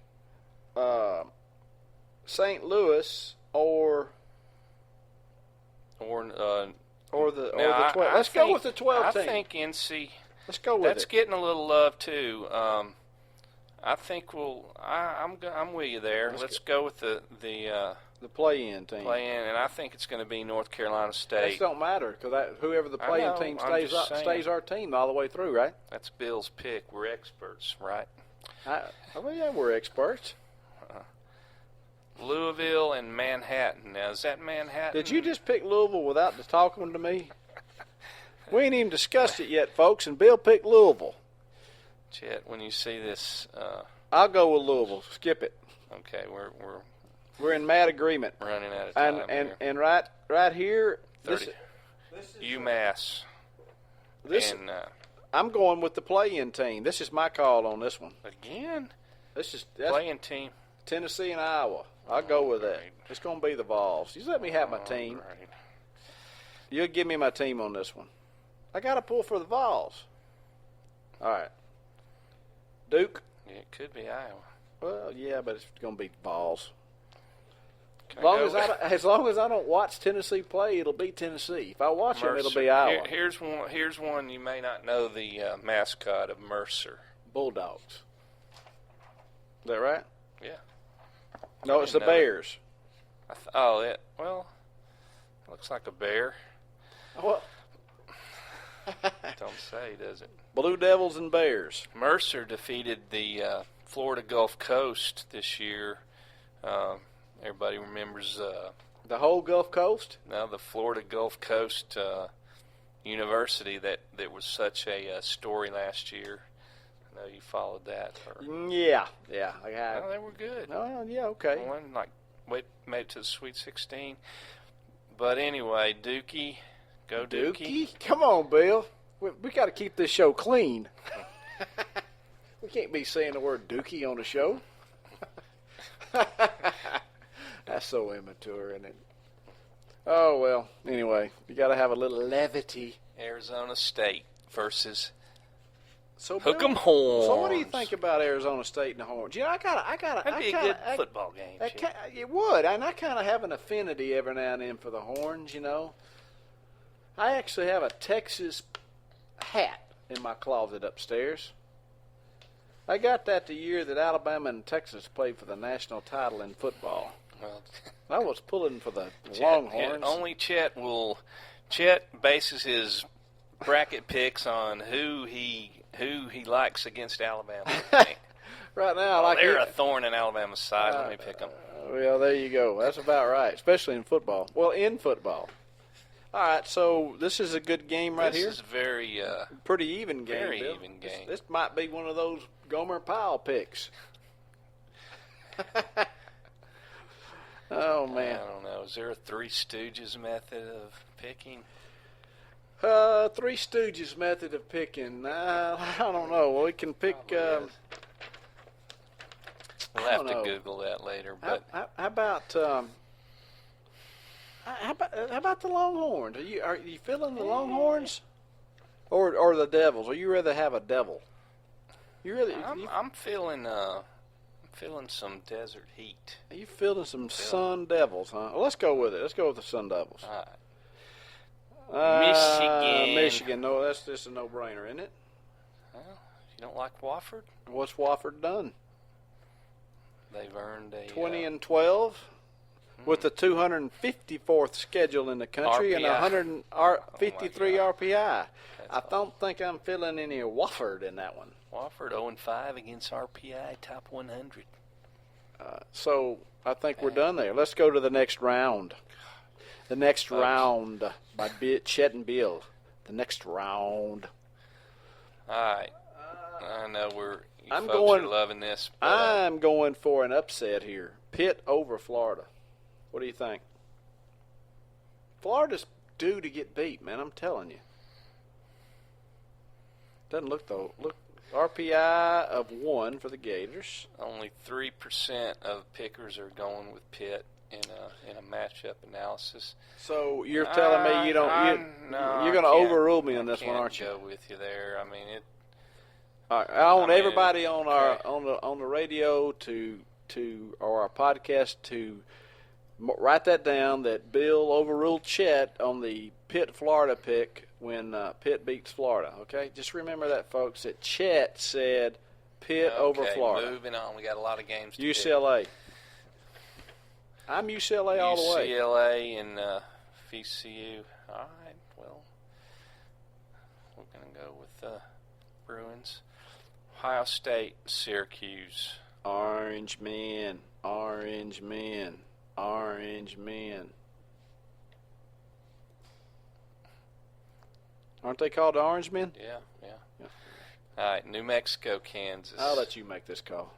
St. Louis or the 12. Let's go with the 12 team. I think NC. Let's go with it. That's getting a little love too. I think I'm with you there. Let's go with the play-in team. Play-in, and I think it's going to be North Carolina State. That don't matter because whoever the play-in team stays our team all the way through, right? That's Bill's pick. We're experts, right? Yeah, we're experts. Louisville and Manhattan. Now, is that Manhattan? Did you just pick Louisville without talking to me? We ain't even discussed it yet, folks, and Bill picked Louisville. Chet, when you see this, I'll go with Louisville. Skip it. okay, We're in mad agreement. running out of time And right here, 30. This is UMass. This and I'm going with the play-in team. This is my call on this one. again, That's playing team. Tennessee and Iowa. I'll go with that. Right. It's going to be the Vols. You let me have my team. Right. You'll give me my team on this one. I got to pull for the Vols. All right. Duke? Yeah, it could be Iowa. Well, yeah, but it's going to be Vols. Can As long as I don't watch Tennessee play, it'll be Tennessee. If I watch them, it'll be Iowa. Here's one you may not know the mascot of Mercer. Bulldogs. Is that right? Yeah. No, it's the Bears. It looks like a bear. What? Don't say, does it? Blue Devils and Bears. Mercer defeated the Florida Gulf Coast this year. Everybody remembers The whole Gulf Coast? the Florida Gulf Coast University that was such a story last year. I know you followed that. Yeah, I have. Well, they were good. Oh, yeah, okay. Made it to the Sweet 16. But anyway, Dookie, go Dookie. Come on, Bill. We got to keep this show clean. We can't be saying the word Dookie on the show. That's so immature, isn't it? Oh, well, anyway, you got to have a little levity. Arizona State versus So Hook 'em Bill, Horns. So what do you think about Arizona State and the Horns? You know, That'd be a good football game. It would, and I kind of have an affinity every now and then for the Horns, you know. I actually have a Texas hat in my closet upstairs. I got that the year that Alabama and Texas played for the national title in football. Well, I was pulling for the Longhorns. Only Chet bases his bracket picks on who he likes against Alabama. Right now, they're a thorn in Alabama's side. Let me pick them. Well, there you go. That's about right, especially in football. Well, in football. All right, so this is a good game here. This is very pretty even game. Very Bill. even game. This might be one of those Gomer Pyle picks. Oh man, I don't know. Is there a Three Stooges method of picking? Three Stooges method of picking. I don't know. Well, we can pick. We'll have to Google that later. But how about the Longhorns? Are you feeling the Longhorns, or the Devils? Or you rather have a devil? I'm feeling some desert heat. Are you feeling some Sun Devils, huh? Well, let's go with it. Let's go with the Sun Devils. All right. Michigan. No, that's just a no-brainer, isn't it? Well, you don't like Wofford? What's Wofford done? They've earned a 20-12 with the 254th schedule in the country RPI. and 153 RPI. I That's don't think I'm feeling any Wofford in that one. Wofford 0-5 against RPI top 100. So I think we're done there. Let's go to the next round. The next round by Chet and Bill. The next round. All right. I know I'm folks going- are loving this. But, I'm going for an upset here. Pitt over Florida. What do you think? Florida's due to get beat, man. I'm telling you. Doesn't look though. Look, RPI of 1 for the Gators. only 3% of pickers are going with Pitt in a matchup analysis. So you're telling me you don't? No, you're going to overrule me on this one, aren't you? Go with you there. I mean it. All right, I want everybody on our on the radio or our podcast to write that down, that Bill overruled Chet on the Pitt Florida pick when Pitt beats Florida. Okay, just remember that, folks. That Chet said Pitt over Florida. Moving on, we got a lot of games to UCLA. I'm UCLA all the way. UCLA and VCU. All right, well, we're going to go with Bruins. Ohio State, Syracuse. Orange men, orange men, orange men. Aren't they called the Orange Men? Yeah. All right, New Mexico, Kansas. I'll let you make this call.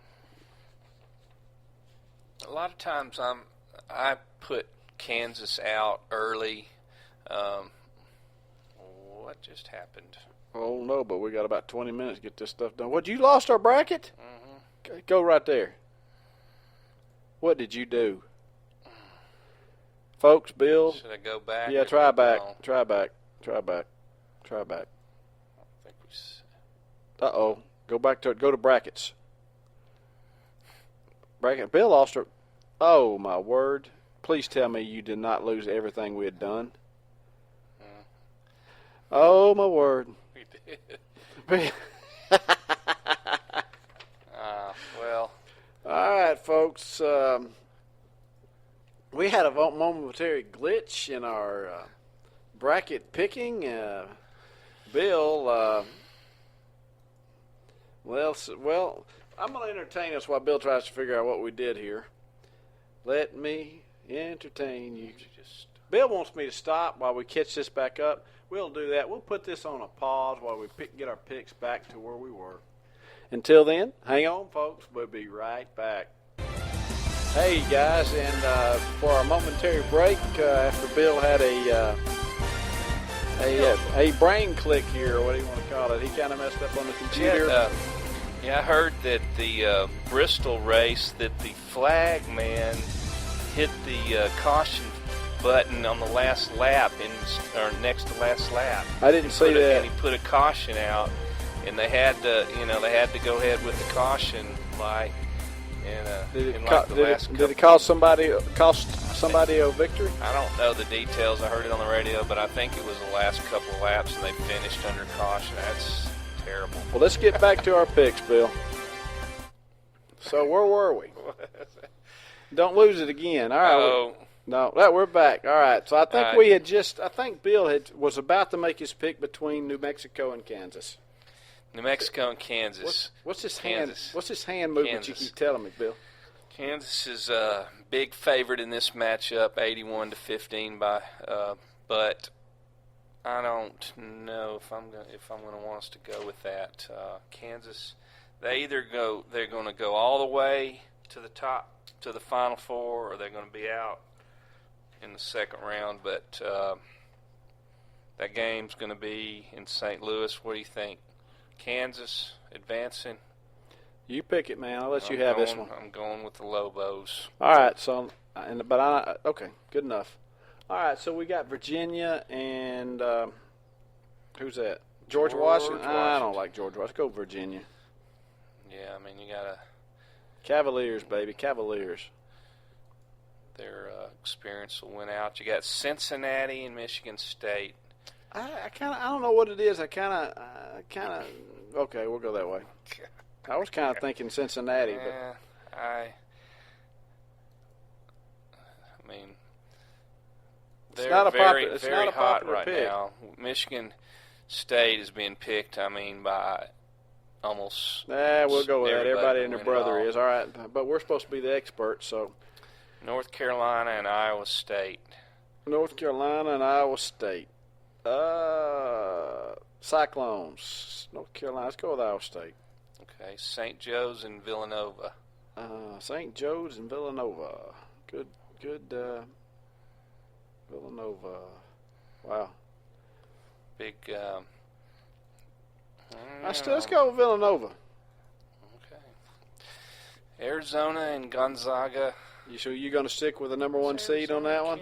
A lot of times I put Kansas out early. What just happened? Oh, no, but we got about 20 minutes to get this stuff done. What, you lost our bracket? Mm-hmm. Go right there. What did you do? Folks, Bill. Should I go back? Yeah, try back. Try back. I think we... Uh-oh. Go to brackets. Bracket. Bill lost her. Oh, my word. Please tell me you did not lose everything we had done. Oh, my word. We did. Well. All right, folks. We had a momentary glitch in our bracket picking. Bill, well, I'm going to entertain us while Bill tries to figure out what we did here. Let me entertain you. Bill wants me to stop while we catch this back up. We'll do that. We'll put this on a pause while we get our picks back to where we were. Until then, hang on, folks. We'll be right back. Hey, guys, and for our momentary break, after Bill had a brain click here, or what do you want to call it? He kind of messed up on the computer. Yeah, I heard that the Bristol race, that the flag man hit the caution button on the last lap, or next to last lap. I didn't see that. And he put a caution out, and they had to go ahead with the caution light. Did it cost somebody a victory? I don't know the details. I heard it on the radio, but I think it was the last couple of laps, and they finished under caution. That's terrible. Well, let's get back to our picks, Bill. So where were we? Don't lose it again. All right. No, we're back. All right. So I think I think Bill was about to make his pick between New Mexico and Kansas. New Mexico and Kansas. What's this Kansas. hand? What's this hand movement Kansas. you keep telling me, Bill? Kansas is a big favorite in this matchup, 81-15 but I don't know if I'm going to want us to go with that. Kansas, they're going to go all the way to the top, to the Final Four, or they're going to be out in the second round. But that game's going to be in St. Louis. What do you think? Kansas advancing? You pick it, man. I'll let you have this one. I'm going with the Lobos. All right. So, okay, good enough. All right. So we got Virginia and who's that? George Washington. I don't like George Washington. Go Virginia. Yeah, I mean you gotta. Cavaliers, baby, Cavaliers. Their experience will win out. You got Cincinnati and Michigan State. I don't know what it is. Okay, we'll go that way. I was kind of thinking Cincinnati, but I mean, they're very hot right now. Michigan State is being picked. I mean, by almost. We'll go with that. Everybody and their brother is all right, but we're supposed to be the experts, so. North Carolina and Iowa State. North Carolina and Iowa State. Cyclones. North Carolina. Let's go with Iowa State. Okay. St. Joe's and Villanova. St. Joe's and Villanova. Good. Villanova. Wow. Big. Let's go with Villanova. Okay. Arizona and Gonzaga. So you're going to stick with the number one seed on that one?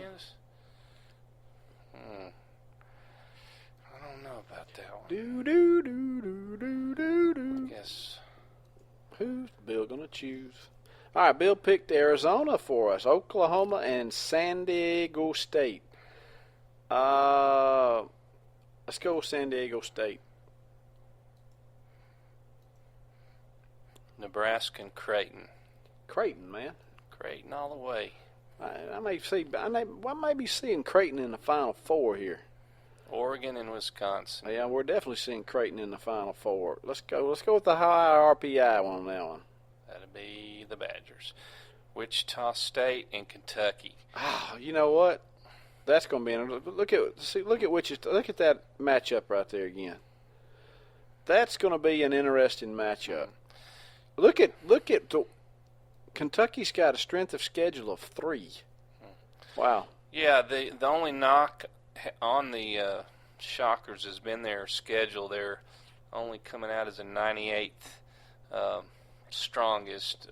I don't know about that one. Do. Yes. Who's Bill going to choose? All right, Bill picked Arizona for us. Oklahoma and San Diego State. Let's go with San Diego State. Nebraska and Creighton. Creighton, man. Creighton all the way. I may be seeing Creighton in the Final Four here. Oregon and Wisconsin. Yeah, we're definitely seeing Creighton in the Final Four. Let's go with the high RPI one on that one. That'll be the Badgers. Wichita State and Kentucky. You know what? That's going to be look at Wichita. Look at that matchup right there again. That's going to be an interesting matchup. Look at Kentucky's got a strength of schedule of 3. Wow. Yeah, the only knock on the Shockers has been their schedule. They're only coming out as a 98th strongest.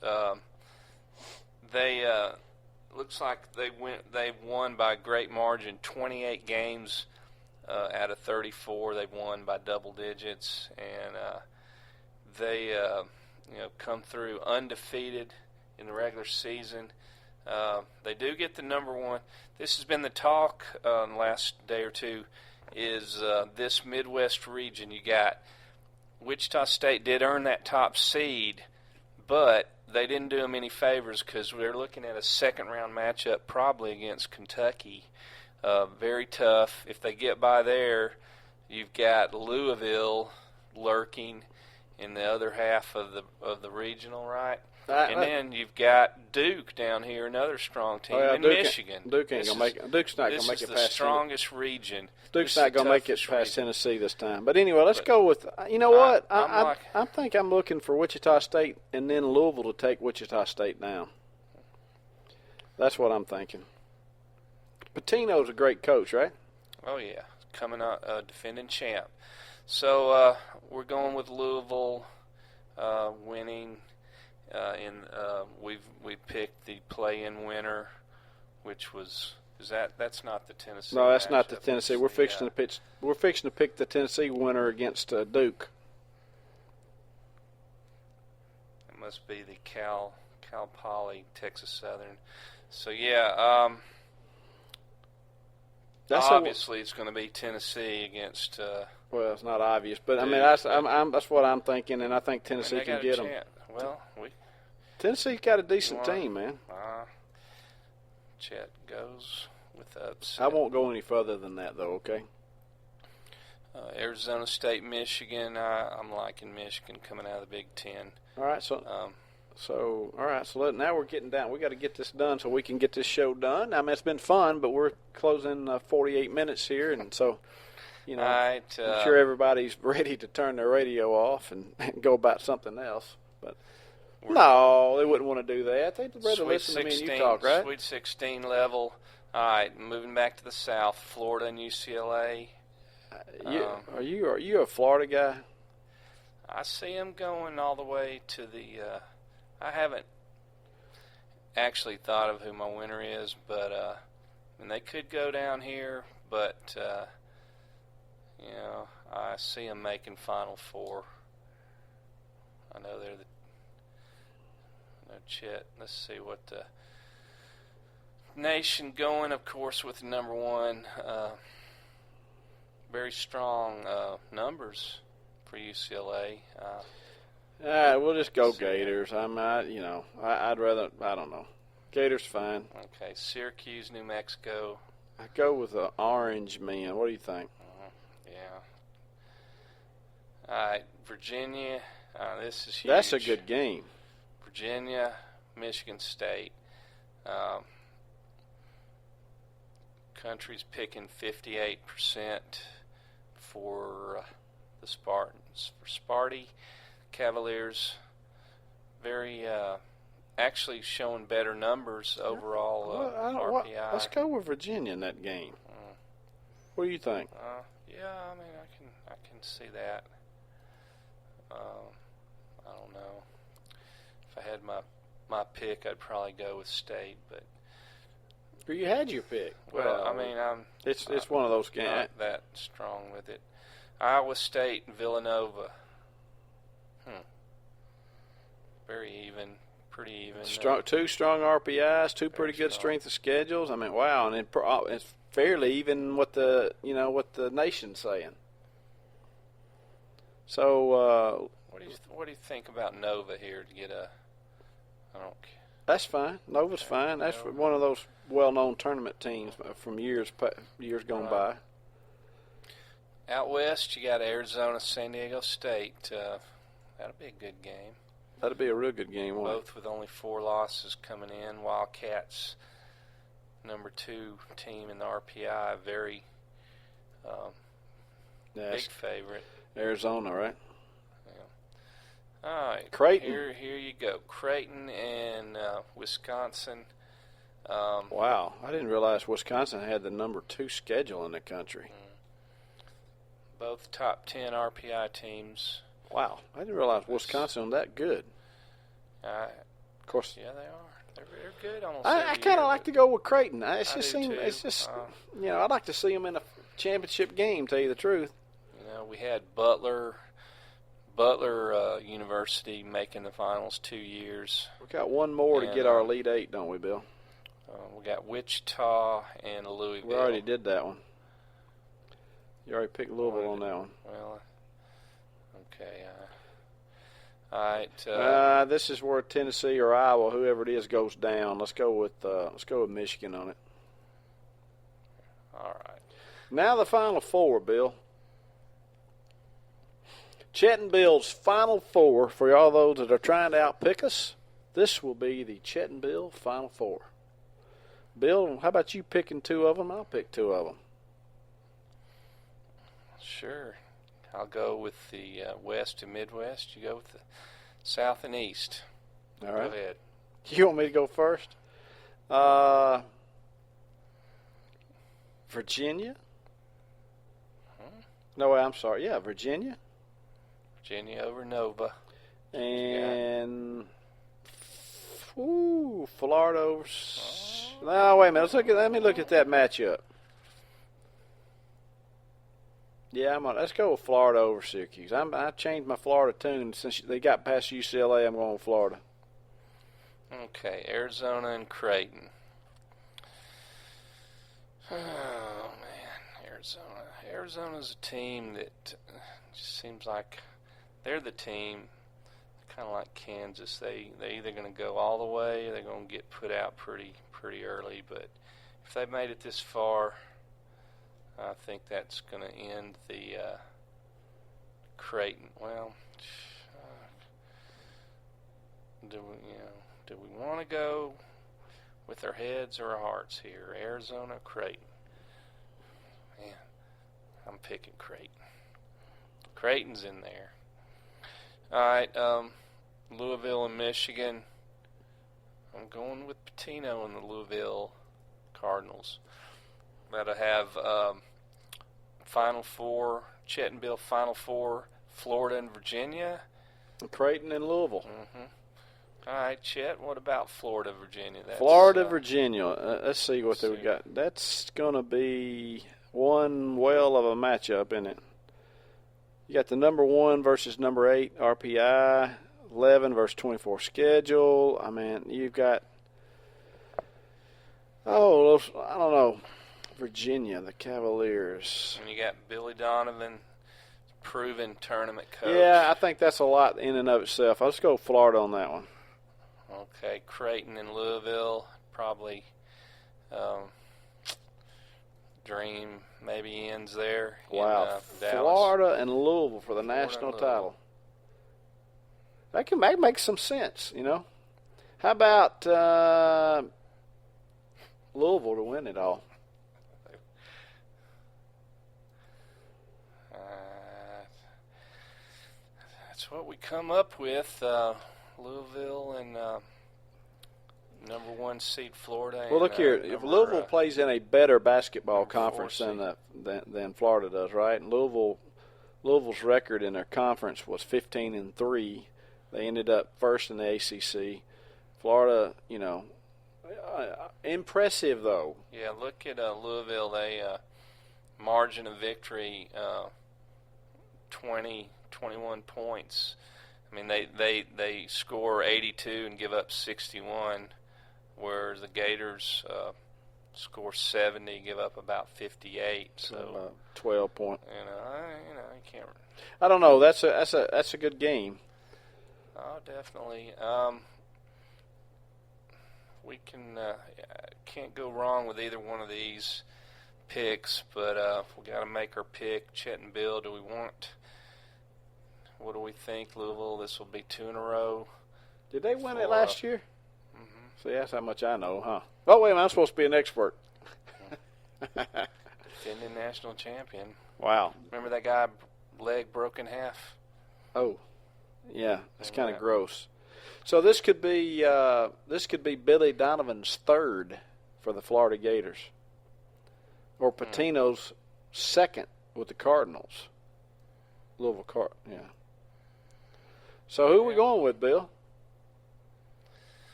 They looks like they've won by a great margin, 28 games out of 34. They've won by double digits, and they come through undefeated in the regular season. They do get the number one. This has been the talk in the last day or two, is this Midwest region. You got Wichita State did earn that top seed, but they didn't do them any favors because they're looking at a second-round matchup probably against Kentucky. Very tough. If they get by there, you've got Louisville lurking in the other half of the regional, right? Then you've got Duke down here, another strong team, and Michigan. Duke's not going to make it past. This is the strongest region. Duke's not going to make it past Tennessee this time. But anyway, let's go with. You know what? I think I'm looking for Wichita State and then Louisville to take Wichita State down. That's what I'm thinking. Patino's a great coach, right? Oh yeah, coming out defending champ. So we're going with Louisville winning. We picked the play-in winner, which that's not the Tennessee. No, that's not the Tennessee. We're fixing to pick the Tennessee winner against Duke. It must be the Cal Poly Texas Southern. So yeah, obviously it's going to be Tennessee against. Well, it's not obvious, but Duke, I mean that's what I'm thinking, and I think Tennessee can get them. Well, Tennessee's got a decent team, man. Chet goes with upset. I won't go any further than that, though. Okay. Arizona State, Michigan. I'm liking Michigan coming out of the Big Ten. All right, so now we're getting down. We got to get this done so we can get this show done. I mean, it's been fun, but we're closing 48 minutes here, and so I'm sure everybody's ready to turn their radio off and go about something else. But no, they wouldn't want to do that. They'd rather listen to me and you talk, right? Sweet 16 level. All right, moving back to the South, Florida and UCLA. Are you a Florida guy? I see them going all the way to the. I haven't actually thought of who my winner is, but they could go down here. But I see them making Final Four. I know they're the. No Chet. Let's see what the nation going, of course, with number one. Very strong numbers for UCLA. All right, we'll just go Gators. I'd rather. I don't know. Gators fine. Okay, Syracuse, New Mexico. I go with the Orange Man. What do you think? Yeah. All right, Virginia. This is huge. That's a good game. Virginia, Michigan State. Country's picking 58% for the Spartans. For Sparty, Cavaliers, very actually showing better numbers overall. RPI. Let's go with Virginia in that game. What do you think? Yeah, I mean, I can see that. I don't know. If I had my pick, I'd probably go with State, but. You had your pick. Well, I mean, it's one of those games. Not that strong with it. Iowa State and Villanova. Very even, pretty even. Two strong RPIs, two pretty good strength of schedules. I mean, wow, and it's fairly even what the nation's saying. So, what do you think about Nova here to get a? I don't care. That's fine. Nova's fine. That's one of those well-known tournament teams from years gone by. Out west, you got Arizona, San Diego State. That'll be a good game. That'll be a real good game. Both with only 4 losses coming in. Wildcats number 2 team in the RPI, very big favorite. Arizona, right? Yeah. All right. Creighton. Here you go. Creighton and Wisconsin. Wow, I didn't realize Wisconsin had the number 2 schedule in the country. Both top 10 RPI teams. Wow, I didn't realize Wisconsin was that good. Of course. Yeah, they are. They're good almost I kind of like to go with Creighton. It's just too. I'd like to see them in a championship game. Tell you the truth. We had Butler University making the finals 2 years. We got one more to get our Elite Eight, don't we, Bill? We got Wichita and Louisville. We already did that one. You already picked Louisville on that one. Well, okay. All right. This is where Tennessee or Iowa, whoever it is, goes down. Let's go with Michigan on it. All right. Now the Final Four, Bill. Chet and Bill's Final Four, for all those that are trying to outpick us, this will be the Chet and Bill Final Four. Bill, how about you picking 2 of them? I'll pick 2 of them. Sure. I'll go with the West and Midwest. You go with the South and East. All right. Go ahead. You want me to go first? Virginia? No, I'm sorry. Yeah, Virginia. Virginia over Nova. And Florida over. No, wait a minute. Let me look at that matchup. Yeah, let's go with Florida over Syracuse. I changed my Florida tune since they got past UCLA. I'm going with Florida. Okay, Arizona and Creighton. Oh man, Arizona's a team that just seems like they're the team, kind of like Kansas. They're either going to go all the way or they're going to get put out pretty early. But if they made it this far, I think that's going to end the Creighton. Well, do we want to go with our heads or our hearts here? Arizona, Creighton. Man, I'm picking Creighton. Creighton's in there. All right, Louisville and Michigan. I'm going with Pitino and the Louisville Cardinals. That'll have Final Four, Chet and Bill Final Four, Florida and Virginia. Creighton and Louisville. All right, Chet, what about Florida, Virginia? Florida, Virginia. Let's see what we got. That's going to be one well of a matchup, isn't it? You got the number 1 versus number 8 RPI, 11 versus 24 schedule. I mean, you've got, I don't know, Virginia, the Cavaliers. And you got Billy Donovan, proven tournament coach. Yeah, I think that's a lot in and of itself. Let's go Florida on that one. Okay, Creighton and Louisville, probably dream maybe ends there. Wow, in, Florida and Louisville for the national title. That can make some sense, you know. How about Louisville to win it all? That's what we come up with. Louisville and number 1 seed Florida. Well, look here. If Louisville plays in a better basketball conference than Florida does, right? And Louisville's record in their conference was 15-3. They ended up first in the ACC. Florida, impressive though. Yeah, look at Louisville. They margin of victory 21 points. I mean, they score 82 and give up 61, whereas the Gators score 70, give up about 58. So 12 point. You can't. I don't know. That's a good game. Oh, definitely. We can't go wrong with either one of these picks, but we got to make our pick. Chet and Bill, what do we think, Louisville? This will be 2 in a row. Did they win it last year? Mm-hmm. See, that's how much I know, huh? Oh, wait a minute, I'm supposed to be an expert. Defending national champion. Wow. Remember that guy, leg broke in half? Oh, yeah, it's kind of gross. So this could be Billy Donovan's third for the Florida Gators, or Patino's second with the Cardinals. Louisville yeah. So who are we going with, Bill?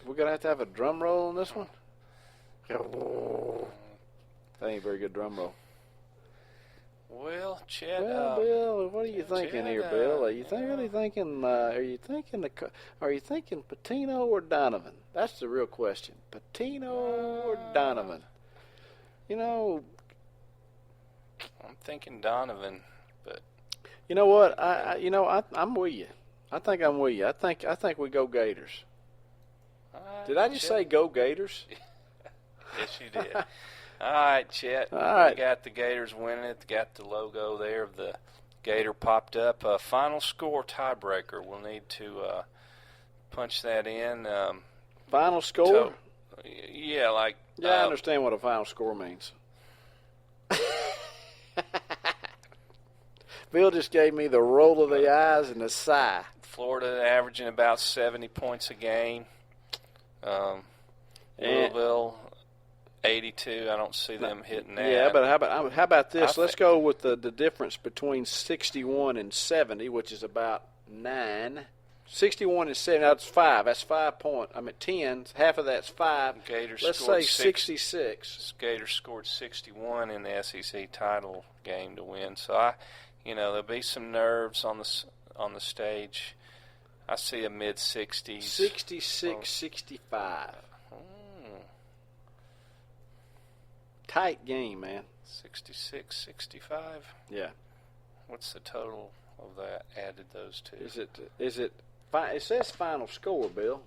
We're gonna have to have a drum roll on this one. That ain't a very good drum roll. Well, Chet. Well, Bill, what are you thinking Chet, here, Bill? Are you really thinking? Are you thinking Patino or Donovan? That's the real question. Patino or Donovan? You know, I'm thinking Donovan, but you know what? I'm with you. I think I'm with you. I think we go Gators. Did I just say go Gators? Yes, you did. All right, Chet. All right. We got the Gators winning it. Got the logo there of the Gator popped up. Final score tiebreaker. We'll need to punch that in. Final score? Yeah, like. Yeah, I understand what a final score means. Bill just gave me the roll of the eyes and the sigh. Florida averaging about 70 points a game. Louisville 82. I don't see them hitting that. Yeah, but how about this? Let's go with the difference between 61 and 70, which is about 9. 61 and 70, that's 5. That's 5 points. 10. Half of that's 5. Gators Let's say 66. Gators scored 61 in the SEC title game to win. So there'll be some nerves on the stage. I see a mid-60s. 66-65. Tight game, man. 66-65. Yeah. What's the total of that? Added those two. Is it? It says final score, Bill.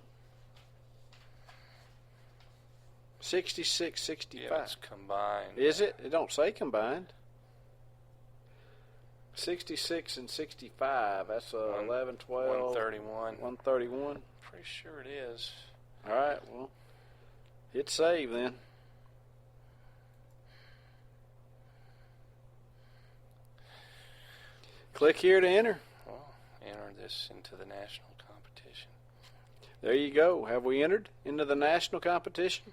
66-65. Yeah, it's combined. Is it? It don't say combined. 66 and 65. That's 11, 12. 131. 131. Pretty sure it is. All right. Well, hit save then. Click here to enter. Well, enter this into the national competition. There you go. Have we entered into the national competition?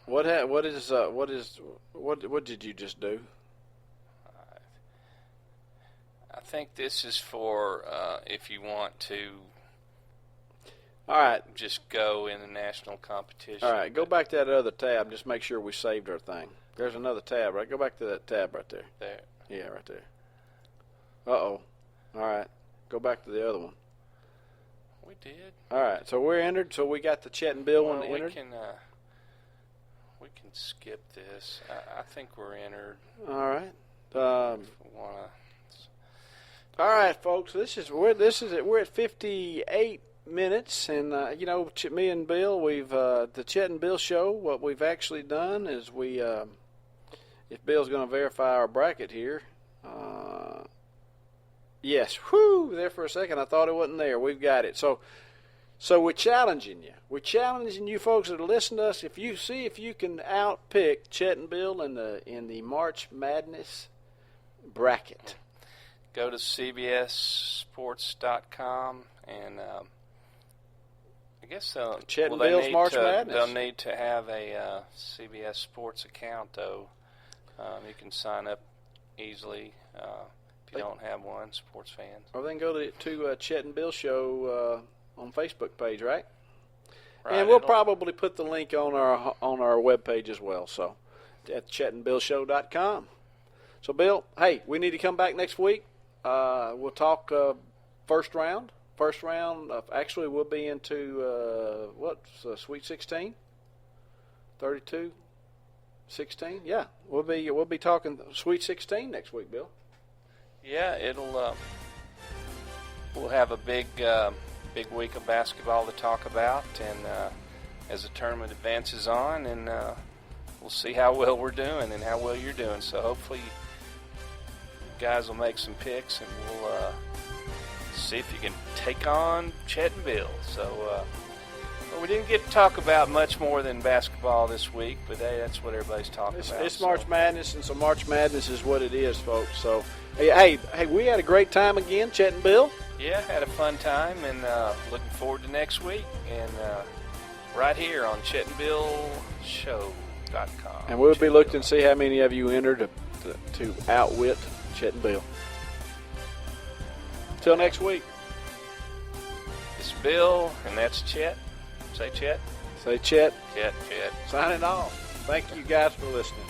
What did you just do? I think this is for if you want to. All right. Just go in the national competition. All right. Go back to that other tab. Just make sure we saved our thing. There's another tab, right? Go back to that tab right there. There. Yeah, right there. Uh-oh. All right. Go back to the other one. We did. All right. So we're entered. So we got the Chet and Bill one entered. We can skip this. I think we're entered. All right. All right, folks. We're at 58 minutes, and me and Bill, we've the Chet and Bill Show. What we've actually done is if Bill's going to verify our bracket here, yes. Whoo! There for a second, I thought it wasn't there. We've got it. So we're challenging you. We're challenging you folks that are listening to us. If you can outpick Chet and Bill in the March Madness bracket. Go to cbssports.com and I guess Chet and Bill's March Madness. They'll need to have a CBS Sports account, though. You can sign up easily if you don't have one, sports fans. Or they can go to Chet and Bill Show on Facebook page, right? Right. And we'll probably put the link on our webpage as well. So at chetandbillshow.com. So Bill, hey, we need to come back next week. We'll talk first round. First round, actually, we'll be into Sweet 16, 32, 16. Yeah, we'll be talking Sweet 16 next week, Bill. Yeah, we'll have a big week of basketball to talk about, and as the tournament advances on, and we'll see how well we're doing and how well you're doing. So hopefully, you guys will make some picks, and we'll see if you can take on Chet and Bill. So well, we didn't get to talk about much more than basketball this week, but hey, that's what everybody's talking about. It's March Madness, and so March Madness is what it is, folks. So, hey, we had a great time again, Chet and Bill. Yeah, had a fun time, and looking forward to next week. And right here on Chet and Bill Show.com. And we'll be looking to see how many of you entered to outwit Chet and Bill. Till next week. It's Bill, and that's Chet. Say Chet. Say Chet. Chet. Signing off. Thank you guys for listening.